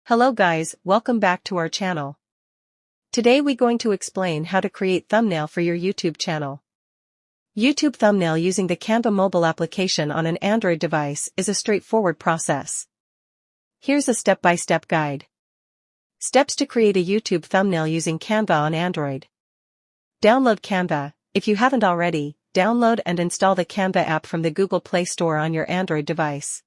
Hello guys, welcome back to our channel. Today we're going to explain how to create thumbnail for your YouTube channel. Youtuue Thumbnail using the Canva mobile application on an Android device is a straightforward process. Here's a step-by-step guide. Steps to create a YouTube thumbnail using Canva on Android. Download Canva. If you haven't already, download and install the Canva app from the Google Play Store on your Android device.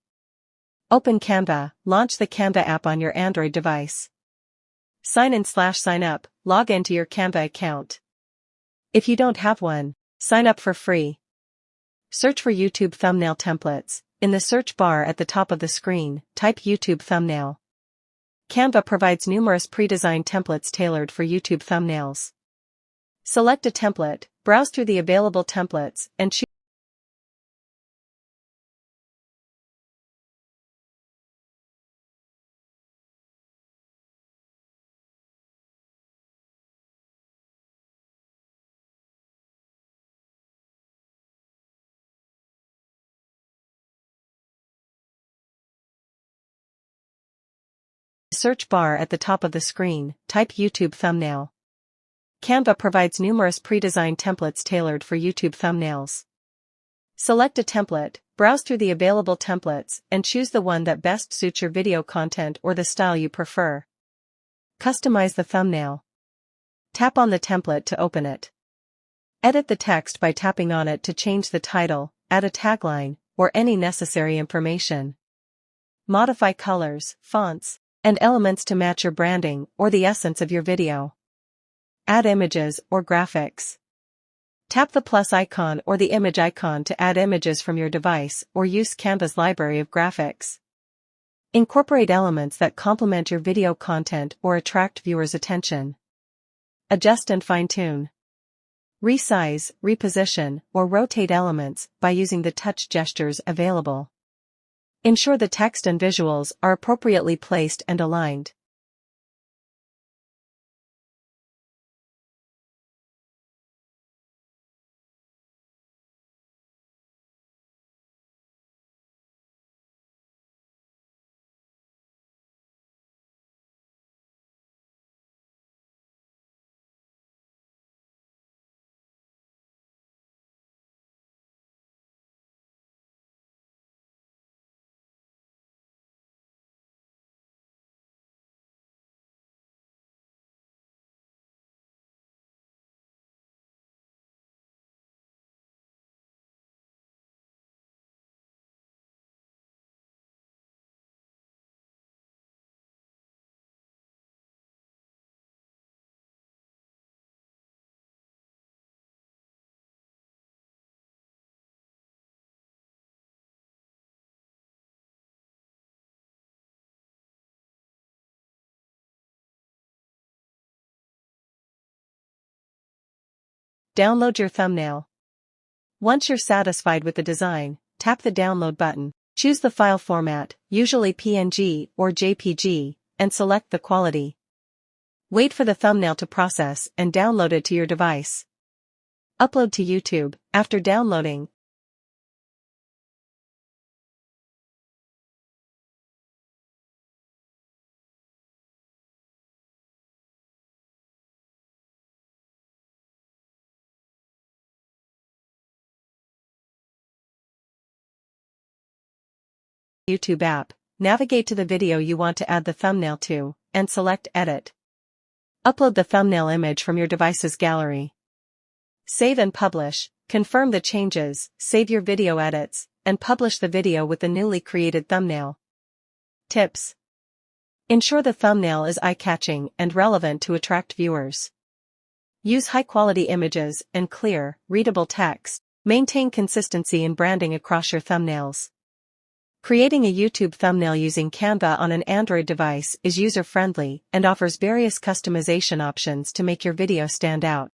Open Canva, launch the Canva app on your Android device. Sign in/sign up, log into your Canva account. If you don't have one, sign up for free. Search for YouTube thumbnail templates. In the search bar at the top of the screen, type YouTube thumbnail. Canva provides numerous pre-designed templates tailored for YouTube thumbnails. Select a template, browse through the available templates, and choose search bar at the top of the screen, type YouTube thumbnail. Canva provides numerous pre-designed templates tailored for YouTube thumbnails. Select a template, browse through the available templates, and choose the one that best suits your video content or the style you prefer. Customize the thumbnail. Tap on the template to open it. Edit the text by tapping on it to change the title, add a tagline, or any necessary information. Modify colors, fonts, and elements to match your branding or the essence of your video. Add images or graphics. Tap the plus icon or the image icon to add images from your device or use Canva's library of graphics. Incorporate elements that complement your video content or attract viewers' attention. Adjust and fine-tune. Resize, reposition, or rotate elements by using the touch gestures available. Ensure the text and visuals are appropriately placed and aligned. Download your thumbnail. Once you're satisfied with the design, tap the download button. Choose the file format, usually PNG or JPG, and select the quality. Wait for the thumbnail to process and download it to your device. Upload to YouTube. After downloading, YouTube app, navigate to the video you want to add the thumbnail to, and select Edit. Upload the thumbnail image from your device's gallery. Save and publish, confirm the changes, save your video edits, and publish the video with the newly created thumbnail. Tips. Ensure the thumbnail is eye-catching and relevant to attract viewers. Use high-quality images and clear, readable text. Maintain consistency in branding across your thumbnails. Creating a YouTube thumbnail using Canva on an Android device is user-friendly and offers various customization options to make your video stand out.